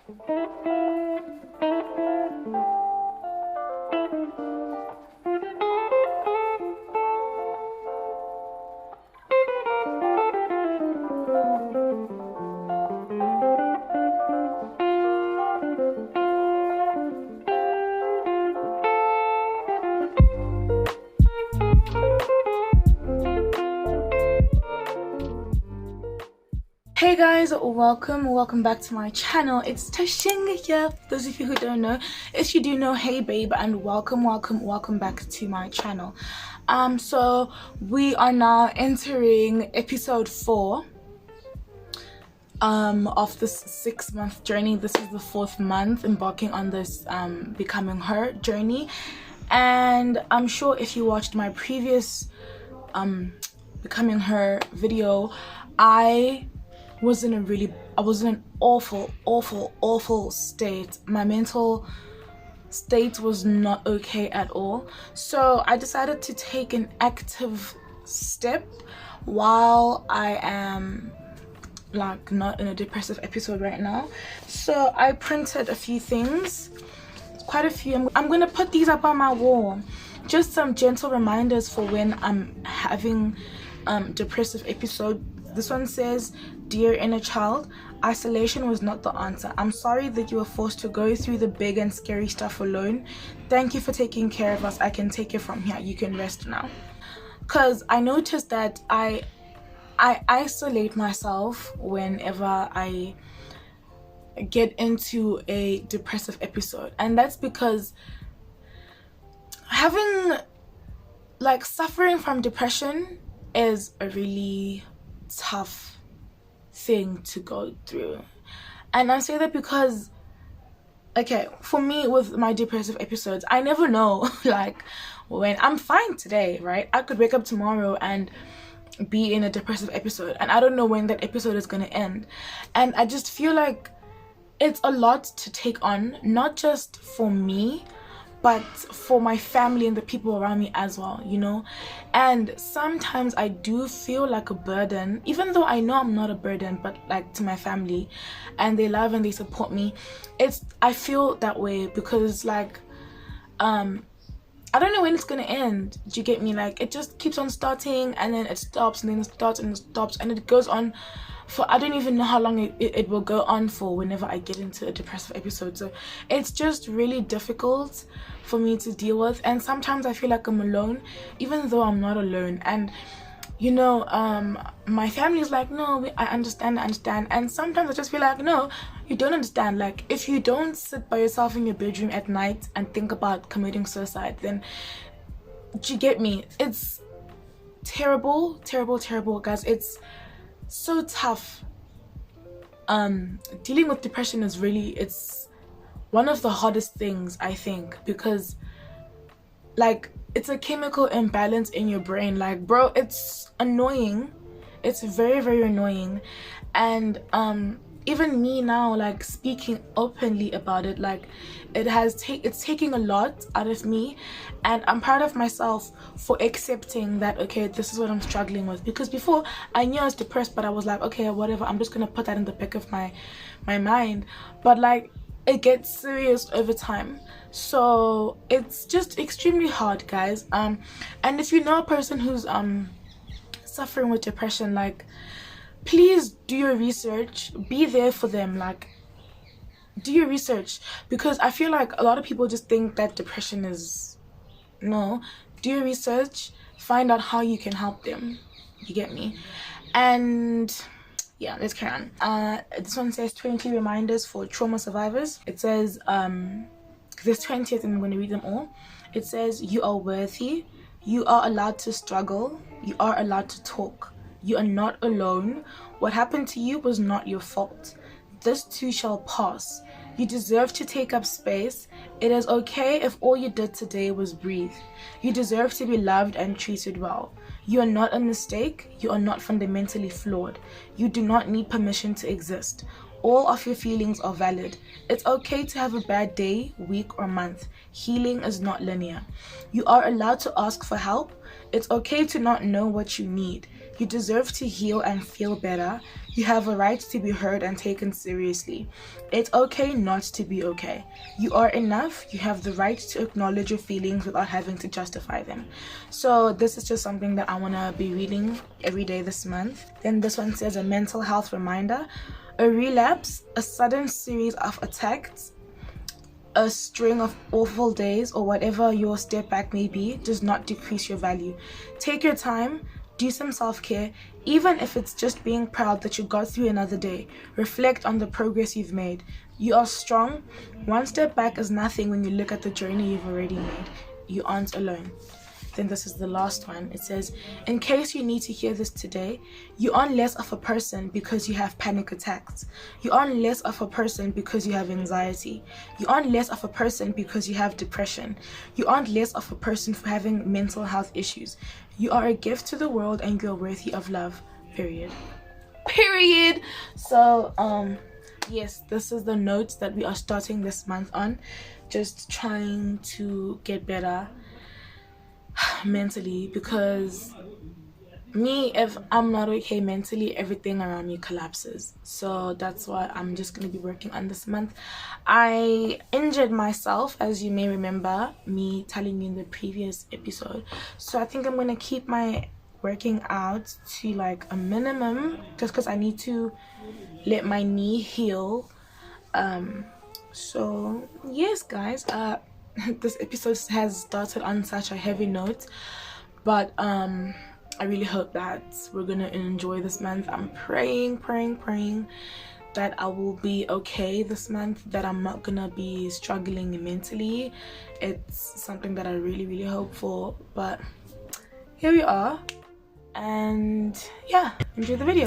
Hey guys, welcome back to my channel. It's Tashinga here, for those of you who don't know. If you do know, hey babe, and welcome back to my channel. So we are now entering episode 4 of this 6-month journey. This is the 4th month embarking on this becoming her journey, and I'm sure if you watched my previous becoming her video, I was in an awful state. My mental state was not okay at all. So I decided to take an active step while I am like not in a depressive episode right now. So I printed a few things, quite a few. I'm gonna put these up on my wall, just some gentle reminders for when I'm having depressive episode. This one says, "Dear inner child, isolation was not the answer. I'm sorry that you were forced to go through the big and scary stuff alone. Thank you for taking care of us. I can take it from here. You can rest now." Because I noticed that I isolate myself whenever I get into a depressive episode, and that's because suffering from depression is a really tough thing to go through. And I say that because, okay, for me with my depressive episodes, I never know like when I'm fine today, right? I could wake up tomorrow and be in a depressive episode, and I don't know when that episode is going to end. And I just feel like it's a lot to take on, not just for me, but for my family and the people around me as well, you know. And sometimes I do feel like a burden, even though I know I'm not a burden, but like to my family, and they love and they support me. I feel that way because like I don't know when it's gonna end. Do you get me? Like it just keeps on starting, and then it stops, and then it starts, and it stops, and it goes on for I don't even know how long it will go on for whenever I get into a depressive episode. So it's just really difficult for me to deal with, and sometimes I feel like I'm alone, even though I'm not alone. And you know, my family is like, no, I understand, and sometimes I just feel like, no, you don't understand. Like if you don't sit by yourself in your bedroom at night and think about committing suicide, then do you get me? It's terrible, guys. It's so tough. Dealing with depression is it's one of the hardest things, I think, because like it's a chemical imbalance in your brain. Like bro, it's annoying. It's very annoying. And even me now, like speaking openly about it, like it's taking a lot out of me, and I'm proud of myself for accepting that, okay, this is what I'm struggling with. Because before I knew I was depressed, but I was like, okay, whatever, I'm just gonna put that in the back of my mind. But like it gets serious over time, so it's just extremely hard, guys. And if you know a person who's suffering with depression, like please do your research, be there for them. Like do your research, because I feel like a lot of people just think that depression is, no, do your research, find out how you can help them. You get me? And yeah, let's carry on. This one says 20 reminders for trauma survivors. It says there's 20, and I'm going to read them all. It says, you are worthy, you are allowed to struggle, you are allowed to talk, you are not alone, what happened to you was not your fault, this too shall pass, you deserve to take up space, it is okay if all you did today was breathe, you deserve to be loved and treated well, you are not a mistake, you are not fundamentally flawed, you do not need permission to exist, all of your feelings are valid, it's okay to have a bad day, week or month, healing is not linear, you are allowed to ask for help, it's okay to not know what you need, You deserve to heal and feel better. You have a right to be heard and taken seriously. It's okay not to be okay. You are enough. You have the right to acknowledge your feelings without having to justify them. So this is just something that I want to be reading every day this month. Then this one says a mental health reminder. A relapse, a sudden series of attacks, a string of awful days, or whatever your step back may be, does not decrease your value. Take your time, do some self-care, even if it's just being proud that you got through another day. Reflect on the progress you've made. You are strong. One step back is nothing when you look at the journey you've already made. You aren't alone. Then this is the last one. It says, in case you need to hear this today, you aren't less of a person because you have panic attacks. You aren't less of a person because you have anxiety. You aren't less of a person because you have depression. You aren't less of a person for having mental health issues. You are a gift to the world and you're worthy of love. Period. Period. So, yes, this is the notes that we are starting this month on. Just trying to get better mentally, because me, if I'm not okay mentally, everything around me collapses. So that's what I'm just going to be working on this month. I injured myself, as you may remember me telling you in the previous episode, so I think I'm going to keep my working out to like a minimum, just because I need to let my knee heal. So yes guys, this episode has started on such a heavy note, but I really hope that we're gonna enjoy this month. I'm praying that I will be okay this month, that I'm not gonna be struggling mentally. It's something that I really hope for, but here we are. And yeah, enjoy the video.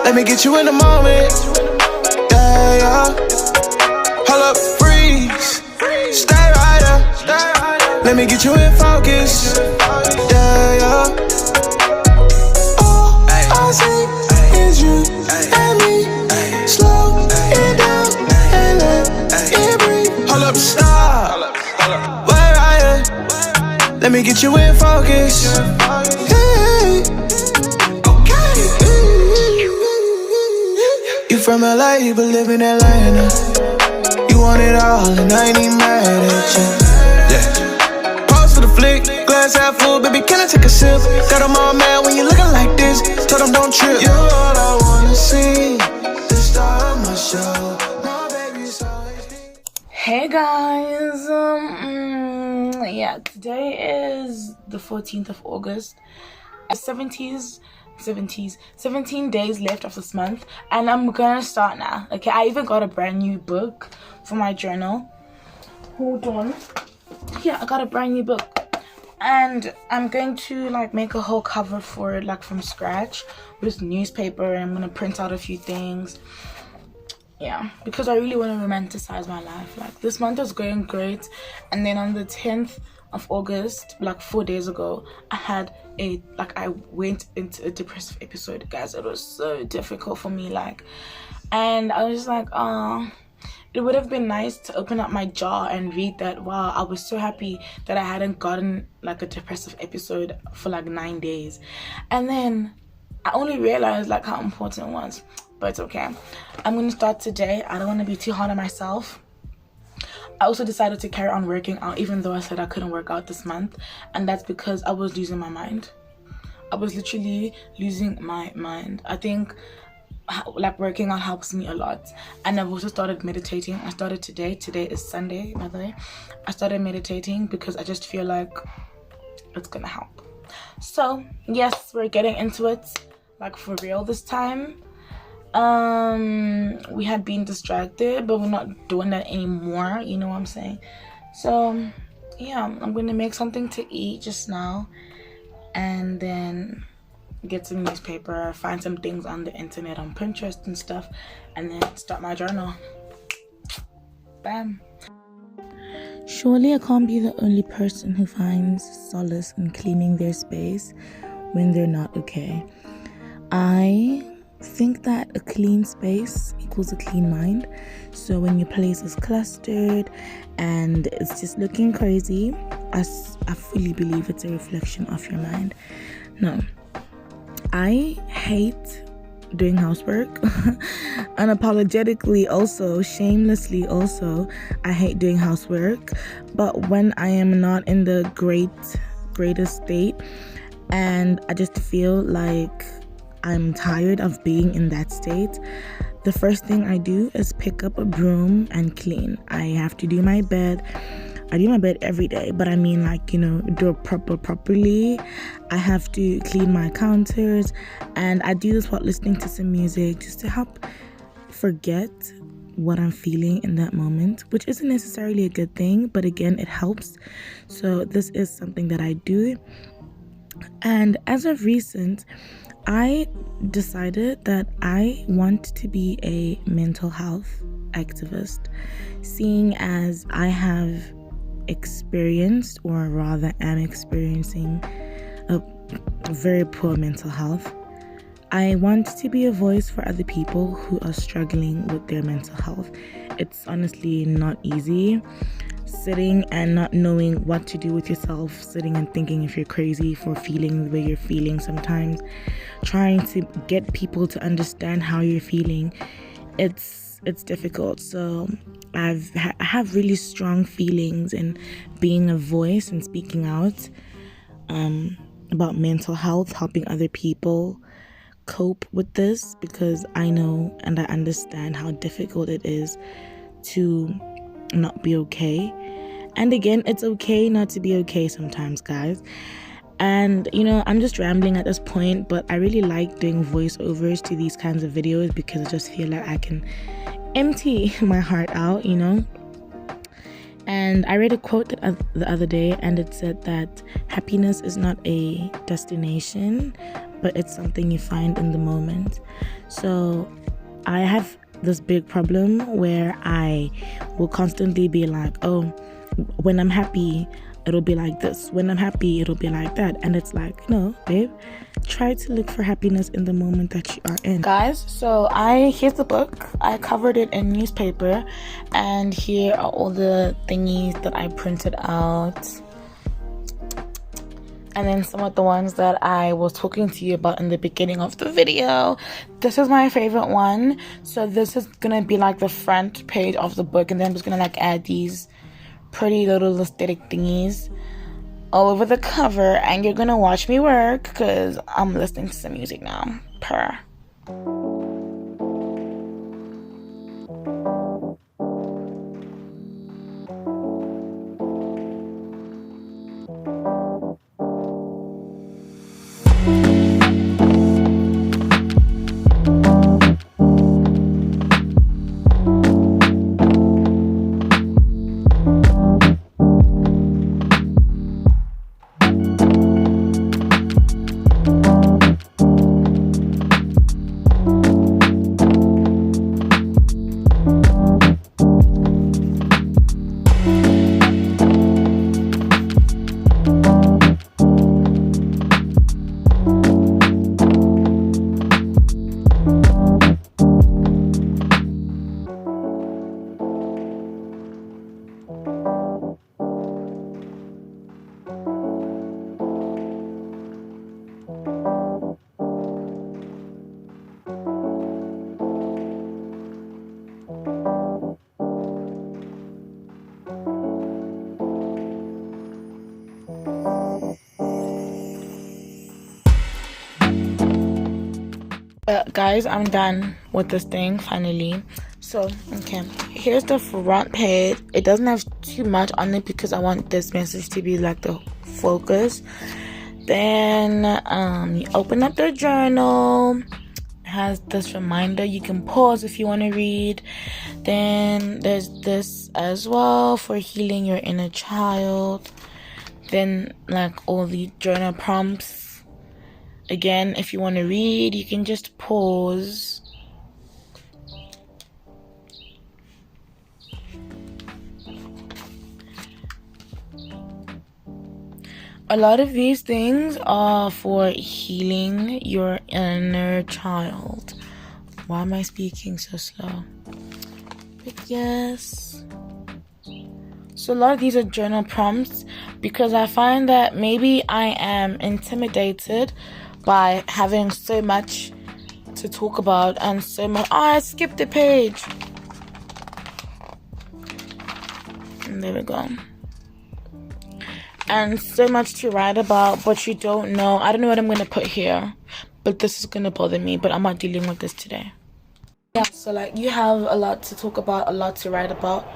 Let me get you in the moment. Yeah, yeah. Hold up, freeze. Stay right there. Let me get you in focus. Yeah, yeah. All I see is you and me. Slow it down and let it breathe. Hold up, stop. Wait right here. Let me get you in focus. From LA, but live in Atlanta. You want it all, and I ain't even mad at you. Yeah. Pause for the flick, glass half full, baby, can I take a sip? Got them all mad when you looking like this. Told them don't trip. You're all I wanna see. The star of my show. My baby's always been. Hey guys, yeah, today is the 14th of August. 17 days left of this month, and I'm gonna start now. Okay, I even got a brand new book for my journal. Hold on. Yeah, I got a brand new book, and I'm going to like make a whole cover for it, like from scratch, with newspaper, and I'm gonna print out a few things. Yeah, because I really want to romanticize my life. Like, this month was going great, and then on the 10th of August, like 4 days ago, I went into a depressive episode, guys. It was so difficult for me, like, and I was just like, oh, it would have been nice to open up my jar and read that, wow, I was so happy that I hadn't gotten like a depressive episode for like 9 days. And then I only realized like how important it was. But it's okay. I'm gonna start today. I don't want to be too hard on myself. I also decided to carry on working out even though I said I couldn't work out this month, and that's because I was losing my mind. I was literally losing my mind. I think like working out helps me a lot, and I've also started meditating. I started today is Sunday, by the way. I started meditating because I just feel like it's gonna help. So yes, we're getting into it, like for real this time. We had been distracted, but we're not doing that anymore, you know what I'm saying? So yeah, I'm gonna make something to eat just now, and then get some newspaper, find some things on the internet, on Pinterest and stuff, and then start my journal. Bam. Surely I can't be the only person who finds solace in cleaning their space when they're not okay. I think that a clean space equals a clean mind. So when your place is clustered and it's just looking crazy, I fully believe it's a reflection of your mind. No, I hate doing housework. Unapologetically also, shamelessly also, I hate doing housework. But when I am not in the greatest state and I just feel like I'm tired of being in that state, the first thing I do is pick up a broom and clean. I have to do my bed. I do my bed every day, but I mean, like, you know, do it properly. I have to clean my counters, and I do this while listening to some music just to help forget what I'm feeling in that moment, which isn't necessarily a good thing, but again, it helps. So this is something that I do. And as of recent, I decided that I want to be a mental health activist, seeing as I have experienced, or rather am experiencing, a very poor mental health. I want to be a voice for other people who are struggling with their mental health. It's honestly not easy sitting and not knowing what to do with yourself, sitting and thinking if you're crazy for feeling the way you're feeling sometimes, trying to get people to understand how you're feeling. It's difficult. So I have really strong feelings in being a voice and speaking out about mental health, helping other people cope with this, because I know and I understand how difficult it is to not be okay. And again, it's okay not to be okay sometimes, guys. And you know, I'm just rambling at this point, but I really like doing voiceovers to these kinds of videos because I just feel like I can empty my heart out, you know. And I read a quote the other day, and it said that happiness is not a destination, but it's something you find in the moment. So I have this big problem where I will constantly be like, oh, when I'm happy it'll be like this, when I'm happy it'll be like that, and it's like, no babe, try to look for happiness in the moment that you are in. Guys, so here's the book. I covered it in newspaper, and here are all the thingies that I printed out, and then some of the ones that I was talking to you about in the beginning of the video. This is my favorite one. So this is gonna be like the front page of the book, and then I'm just gonna like add these pretty little aesthetic thingies all over the cover, and you're gonna watch me work because I'm listening to some music now. Purr. Guys, I'm done with this thing finally. So okay, here's the front page. It doesn't have too much on it because I want this message to be like the focus. Then you open up the journal. It has this reminder, you can pause if you want to read. Then there's this as well for healing your inner child. Then like all the journal prompts. Again, if you want to read, you can just pause. A lot of these things are for healing your inner child. Why am I speaking so slow? But yes. So a lot of these are journal prompts because I find that maybe I am intimidated by having so much to talk about and so much. Oh, I skipped the page. And there we go. And so much to write about, but you don't know. I don't know what I'm going to put here, but this is going to bother me, but I'm not dealing with this today. Yeah, so like you have a lot to talk about, a lot to write about,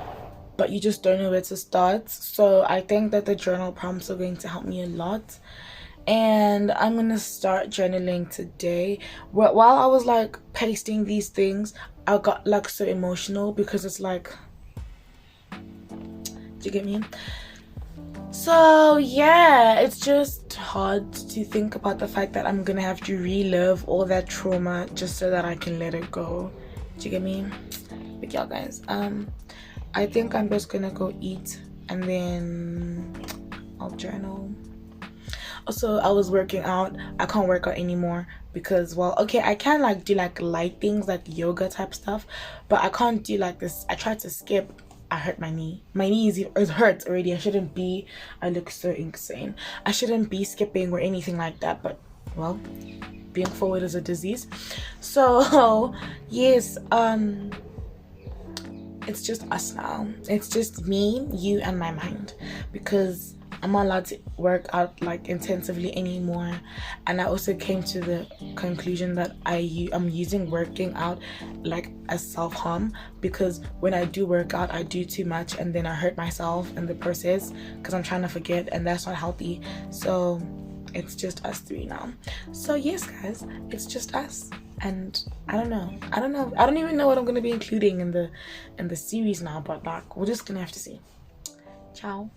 but you just don't know where to start. So I think that the journal prompts are going to help me a lot. And I'm gonna start journaling today. While I was like pasting these things, I got like so emotional because it's like, do you get me? So yeah, it's just hard to think about the fact that I'm gonna have to relive all that trauma just so that I can let it go. Do you get me? But yeah, guys, I think I'm just gonna go eat and then I'll journal. Also, I was working out. I can't work out anymore because, well, okay, I can like do like light things like yoga type stuff, but I can't do like this. I tried to skip. I hurt my knee. My knee is hurt already. I shouldn't be. I look so insane. I shouldn't be skipping or anything like that, but well, being forward is a disease. So yes, it's just us now. It's just me, you, and my mind, because I'm not allowed to work out like intensively anymore. And I also came to the conclusion that I'm using working out like as self-harm, because when I do work out I do too much and then I hurt myself in the process because I'm trying to forget, and that's not healthy. So it's just us three now. So yes, guys, it's just us. And I don't even know what I'm gonna be including in the series now, but like we're just gonna have to see. Ciao.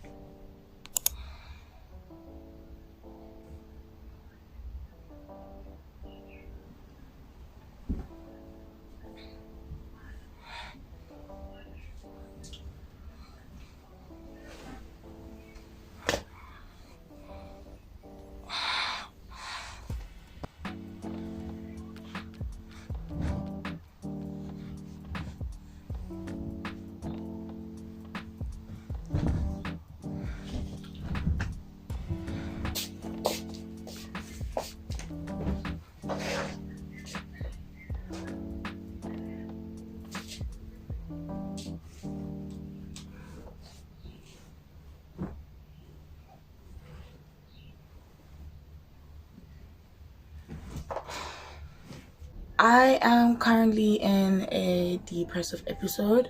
I am currently in a depressive episode,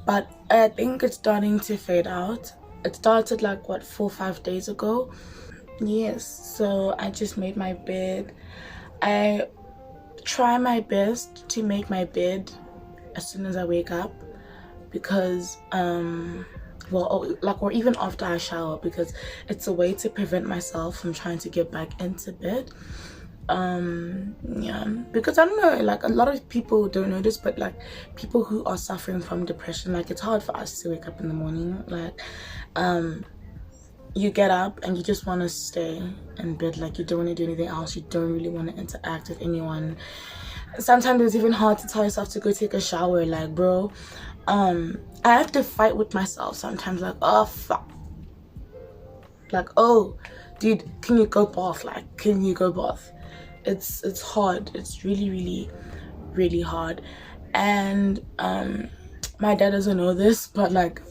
but I think it's starting to fade out. It started like what, 4-5 days ago. Yes, so I just made my bed. I try my best to make my bed as soon as I wake up, because or even after I shower, because it's a way to prevent myself from trying to get back into bed. Yeah, because I don't know, like a lot of people don't know this, but like people who are suffering from depression, like it's hard for us to wake up in the morning. Like you get up and you just want to stay in bed, like you don't want to do anything else, you don't really want to interact with anyone. Sometimes it's even hard to tell yourself to go take a shower. Like, bro, I have to fight with myself sometimes, like, oh fuck, like, oh dude, can you go bath? Like, can you go bath? It's hard. It's really really hard. And my dad doesn't know this, but like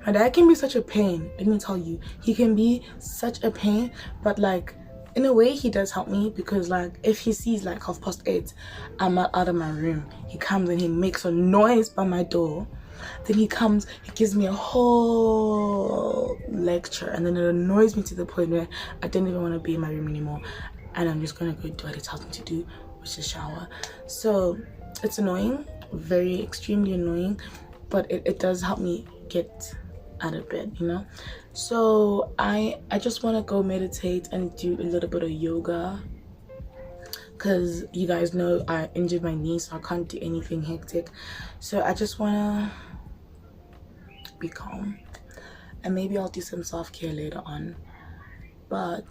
my dad can be such a pain. Let me tell you, he can be such a pain, but like in a way he does help me, because like if he sees like 8:30 I'm not out of my room, he comes and he makes a noise by my door. Then he comes, he gives me a whole lecture, and then it annoys me to the point where I don't even want to be in my room anymore, and I'm just gonna go do what he tells me to do, which is shower. So it's annoying, very extremely annoying, but it does help me get out of bed, you know. So I just want to go meditate and do a little bit of yoga, because you guys know I injured my knee, so I can't do anything hectic. So I just want to be calm, and maybe I'll do some self-care later on. But